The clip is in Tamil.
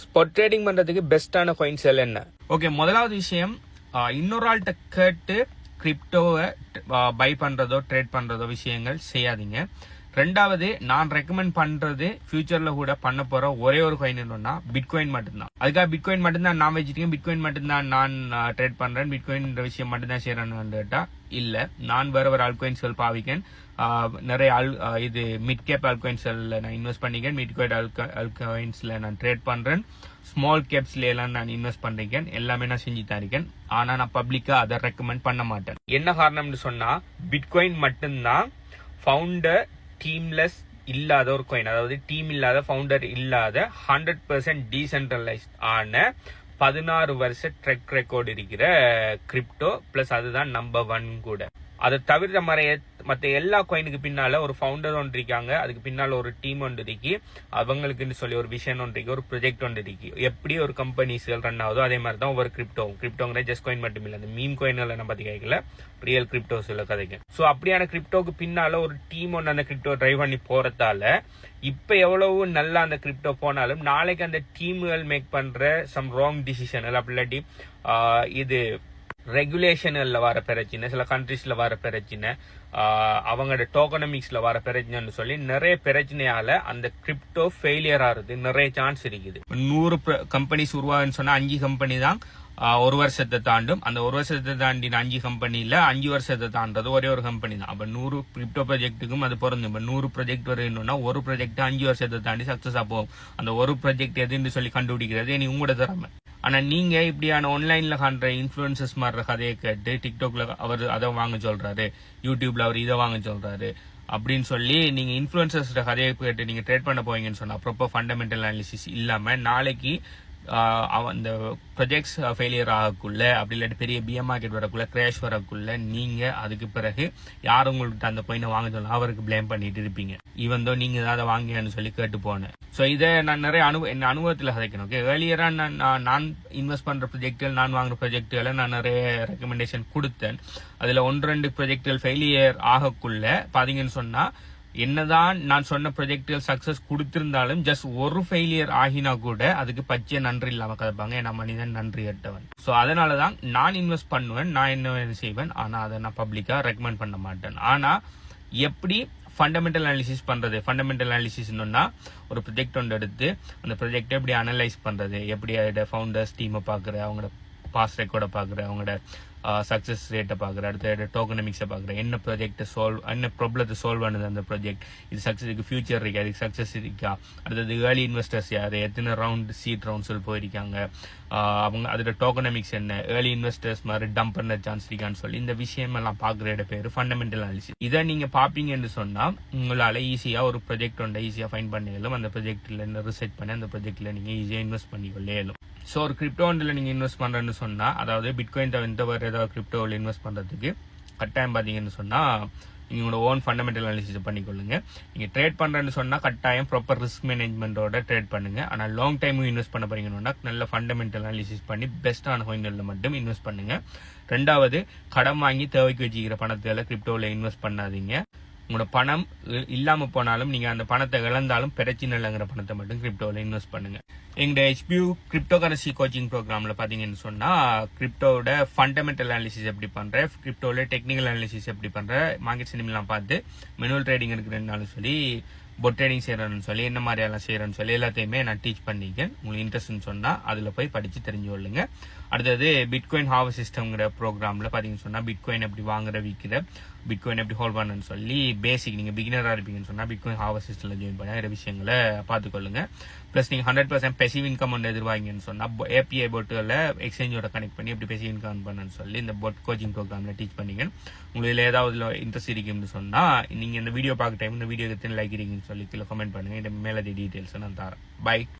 ஸ்பாட் ட்ரேடிங் பண்றதுக்கு பெஸ்டான காயின்ஸ் எல்லாம் என்ன? ஓகே, முதலாவது விஷயம், இன்னொரு ஆள்கிட்ட கேட்டு கிரிப்டோவை பை பண்றதோ ட்ரேட் பண்றதோ விஷயங்கள் செய்யாதீங்க. ரெண்டாவது, நான் ரெக்கமெண்ட் பண்றது ஃபியூச்சர்ல கூட பண்ண போற ஒரே ஒரு காயின் என்னன்னா பிட்காயின் மட்டும்தான். அதுக்காக பிட்காயின் மட்டும்தான் நான் வச்சுட்டேன், பிட்காயின் மட்டும்தான் நான் ட்ரேட் பண்றேன், பிட்காயின் விஷயம் மட்டும்தான் செய்யறேன்னு கேட்டா இல்ல. நான் வேற ஆல்காயின்ஸ்கள் பாவிக்கேன். நிறைய இது மிட் கேப் ஆல்காயின்ஸ்ல நான் இன்வெஸ்ட் பண்ணிக்கேன், மிட் கேப் ஆல்காயின்ஸ்ல நான் ட்ரேட் பண்றேன், ஸ்மால் கேப்ஸ்ல எல்லாம் நான் இன்வெஸ்ட் பண்ணிருக்கேன், எல்லாமே நான் செஞ்சு தான் இருக்கேன். ஆனா நான் பப்ளிக்கா அதை ரெக்கமெண்ட் பண்ண மாட்டேன். என்ன காரணம்னு சொன்னா, பிட்காயின் மட்டும்தான் ஃபவுண்டர் டீம்லெஸ் இல்லாத ஒரு காயின், அதாவது டீம் இல்லாத, ஃபவுண்டர் இல்லாத 100% டீசென்ட்ரலைஸ்ட் ஆன 16 வருஷ ட்ரெக் ரெக்கார்டு இருக்கிற கிரிப்டோ. பிளஸ் அதுதான் நம்பர் 1 கூட. அதை தவிர்த்த மற்ற எல்லா காயினுக்கு பின்னால ஒரு ஃபவுண்டர் ஒன்று இருக்காங்க, அதுக்கு பின்னால ஒரு டீம் ஒன்று இருக்கு, அவங்களுக்குன்னு சொல்லி ஒரு விஷன் ஒன்று இருக்கு, ஒரு ப்ரொஜெக்ட் ஒன்று இருக்கு. எப்படி ஒரு கம்பெனிஸ்கள் ரன் ஆகுதோ அதே மாதிரி தான் ஒவ்வொரு கிரிப்டோங்கிற ஜஸ்ட் காயின் மட்டும் இல்லை, அந்த மீம் காயின்கள் நம்ம பத்தி கேட்கல, ரியல் கிரிப்டோஸ் கதைக்கு. ஸோ அப்படியான கிரிப்டோக்கு பின்னால ஒரு டீம் ஒன்று அந்த கிரிப்டோ டிரைவ் பண்ணி போறதால இப்ப எவ்வளவு நல்லா அந்த கிரிப்டோ போனாலும் நாளைக்கு அந்த டீம்கள் மேக் பண்ற சம் ராங் டிசிஷன் அப்படி இல்லாட்டி இது ரெகுலேஷன்ல வர பிரச்சனை, சில கண்ட்ரீஸ்ல வர பிரச்சனை, அவங்களோட டோக்கனமிக்ஸ்ல வர பிரச்சனைன்னு சொல்லி நிறைய பிரச்சனையால அந்த கிரிப்டோ ஃபெயிலியர் ஆகுது நிறைய சான்ஸ் இருக்குது. 100 கம்பெனிஸ் உருவாகுன்னு சொன்னா 5 கம்பெனி தான் ஒரு வருஷத்தை தாண்டும். அந்த ஒரு வருஷத்தை தாண்டின 5 கம்பெனில 5 வருஷத்தை தாண்டது ஒரே ஒரு கம்பெனி தான். அப்ப 100 கிரிப்டோ ப்ராஜெக்ட்டுக்கும் அது பொருந்தும். 100 ப்ராஜெக்ட் வரணும்னா ஒரு ப்ராஜெக்ட் 5 வருஷத்தை தாண்டி சக்சஸ் போகும். அந்த ஒரு ப்ராஜெக்ட் எதுன்னு சொல்லி கண்டுபிடிக்கிறது நீ உங்களோட திறமை. ஆனா நீங்க இப்படியான ஆன்லைன்ல காண்ற இன்ஃபுளுசர்ஸ் மாதிரி கதையை கேட்டு டிக்டாக்ல அவர் அதை வாங்க சொல்றாரு, யூடியூப்ல அவர் இதை வாங்க சொல்றாரு அப்படின்னு சொல்லி நீங்க இன்ஃபுளுசர்ஸ் கதையை கேட்டு நீங்க ட்ரேட் பண்ண போவீங்கன்னு சொன்னா ப்ராப்பர் ஃபண்டமெண்டல் அனாலிசிஸ் இல்லாம நாளைக்கு அந்த ப்ரொஜெக்ட்ஸ் ஃபெயிலியர் ஆகக்குள்ள, அப்படி இல்லாட்டி பெரிய பிஎம் மார்க்கெட் வரக்குள்ள, கிராஷ் வரக்குள்ள நீங்க அதுக்கு பிறகு யார் உங்கள்கிட்ட அந்த பாயிண்ட் வாங்க சொல்லலாம் அவருக்கு பிளேம் பண்ணிட்டு இருப்பீங்க. ஈவன் தோ நீங்க அதை வாங்கியான்னு சொல்லி கேட்டு போனேன். ஸோ இதை நான் நிறைய என் அனுபவத்தில் கதைக்கணும். ஓகே, ஏர்லியரா நான் இன்வெஸ்ட் பண்ற ப்ரொஜெக்டுகள், நான் வாங்குற ப்ரொஜெக்டுகளை நான் நிறைய ரெக்கமெண்டேஷன் கொடுத்தேன். அதுல 1-2 ப்ரொஜெக்டுகள் ஃபெயிலியர் ஆகக்குள்ள பாத்தீங்கன்னு சொன்னா, என்னதான் நான் சொன்ன ப்ரொஜெக்டுகள் சக்சஸ் கொடுத்திருந்தாலும் ஜஸ்ட் ஒரு ஃபெயிலியர் ஆகினா கூட அதுக்கு பச்சை நன்றி இல்லாம கதைப்பாங்க. ஏன்னா மனிதன் நன்றி கட்டவன். ஸோ அதனாலதான் நான் இன்வெஸ்ட் பண்ணுவேன், நான் என்ன செய்வேன், ஆனா அதை நான் பப்ளிக்கா ரெக்கமெண்ட் பண்ண மாட்டேன். ஆனா எப்படி ஃபண்டமெண்டல் அனாலிசிஸ் பண்றது? ஃபண்டமெண்டல் அனாலிசிஸ்னா ஒரு ப்ரொஜெக்ட் ஒன்று எடுத்து அந்த ப்ரொஜெக்டை எப்படி அனலைஸ் பண்றது, எப்படி அதோட ஃபவுண்டர்ஸ் டீமை பாக்குற, அவங்களோட பாஸ்ட் ரெக்கார்டை பாக்குற, அவங்களோட சக்சஸ் ரேட்டை பாக்குற, அடுத்த டோக்கனமிக்ஸை பாக்குற, என்ன ப்ராஜெக்ட் என்ன ப்ராப்ளத்தை சால்வ் பண்ணுது அந்த ப்ராஜெக்ட், இது சக்சஸுக்கு ஃபியூச்சர் இருக்கா, அதுக்கு சக்சஸ் இருக்கா, அடுத்தது ஏர்லி இன்வெஸ்டர்ஸ் யாரு, எத்தனை ரவுண்ட் சீட் ரவுண்ட்ஸ் போயிருக்காங்க, அவங்க அதோட டோக்கனமிக்ஸ் என்ன, ஏர்லி இன்வெஸ்டர்ஸ் மாதிரி டம்ப் பண்ண சான்ஸ் இருக்கான்னு சொல்லி இந்த விஷயம் எல்லாம் பாக்குற பேரு ஃபண்டமெண்டல் அனாலிசிஸ். இதை நீங்க பாப்பீங்கன்னு சொன்னா உங்களால ஈஸியா ஒரு ப்ராஜெக்ட் ஒன்றை ஈஸியா ஃபைண்ட் பண்ணிடலும், அந்த ப்ராஜெக்ட்ல ரிசர்ச் பண்ணி அந்த ப்ராஜெக்ட்ல நீங்க ஈஸியா இன்வெஸ்ட் பண்ணிக்கொள்ளேலும். ஸோ ஒரு கிரிப்டோ ஒன்றில் நீங்க இன்வெஸ்ட் பண்றேன்னு சொன்னா, அதாவது பிட்காயின் தவிர வேற ஏதாவது கிரிப்டோவில் இன்வெஸ்ட் பண்றதுக்கு கட்டாயம் பாத்தீங்கன்னு சொன்னா நீங்க உங்களோட ஓன் ஃபண்டமெண்டல் அனாலிசிஸ் பண்ணிக்கொள்ளுங்க. நீங்க ட்ரேட் பண்றேன்னு சொன்னா கட்டாயம் ப்ராப்பர் ரிஸ்க் மேனேஜ்மெண்டோட ட்ரேட் பண்ணுங்க. ஆனா லாங் டைம் இன்வெஸ்ட் பண்ண போறீங்கன்னா நல்ல ஃபண்டமெண்டல் அனாலிசிஸ் பண்ணி பெஸ்டான காயின்ல மட்டும் இன்வெஸ்ட் பண்ணுங்க. ரெண்டாவது, கடன் வாங்கி தேவைக்கு வச்சுக்கிற பணத்தை கிரிப்டோவில் இன்வெஸ்ட் பண்ணாதீங்க. உங்களோட பணம் இல்லாம போனாலும் நீங்க அந்த பணத்தை இழந்தாலும் பிரச்சனை இல்லைங்கிற பணத்தை மட்டும் கிரிப்டோவில் இன்வெஸ்ட் பண்ணுங்க. எங்க HBU கிரிப்டோ கரன்சி கோச்சிங் ப்ரோக்ராம்ல பாத்தீங்கன்னு சொன்னா கிரிப்டோட ஃபண்டமெண்டல் அனாலிசிஸ் எப்படி பண்ற, கிரிப்டோல டெக்னிக்கல் அனாலிசிஸ் எப்படி பண்ற, மார்க்கெட் சினிமெல்லாம் பார்த்து மெனுவல் ட்ரேடிங் இருக்கிறதுனாலும் சொல்லி, பொட் ட்ரேடிங் செய்யறேன்னு சொல்லி, என்ன மாதிரி எல்லாம் செய்யறேன்னு சொல்லி எல்லாத்தையுமே நான் டீச் பண்ணிக்கேன். உங்களுக்கு இன்ட்ரெஸ்ட்னு சொன்னா அதுல போய் படிச்சு தெரிஞ்சு கொள்ளுங்க. அடுத்தது பிட்காயின் ஹார்வெஸ்ட் சிஸ்டம்ங்கிற ப்ரோக்ராம்ல பாத்தீங்கன்னு சொன்னா பிட்காயின் எப்படி வாங்குற, விற்கிற, பிட்காயின் எப்படி ஹோல்ட் பண்ணணும்னு சொல்லி பேசிக், நீங்க பிகினரா இருப்பீங்கன்னு சொன்னா பிட்காயின் ஹார்வெஸ்ட் சிஸ்டம்ல ஜாயின் பண்ண விஷயங்களை பார்த்துக்கொள்ளுங்க. பிளஸ் நீங்க 100% பெசிவ் இன்கம் ஒன்று எதிர்வாங்கன்னு சொன்னா API போட்டுல எக்ஸ்சேஞ்சோட கனெக்ட் பண்ணி எப்படி பெசிவ் இன்கம் பண்ணணும்னு சொல்லி இந்த பொட் கோச்சிங் ப்ரோக்ராம்ல டீச் பண்ணிங்க. உங்களுக்கு ஏதாவது இன்ட்ரெஸ்ட் இருக்குன்னு சொன்னா நீங்க இந்த வீடியோ பார்க்க டைம் இந்த வீடியோ எத்தனை லைக் இருக்குன்னு சொல்லி கீழே கமெண்ட் பண்ணுங்க. இந்த மேலதி டீடைல்ஸ் நான் தரேன். பை.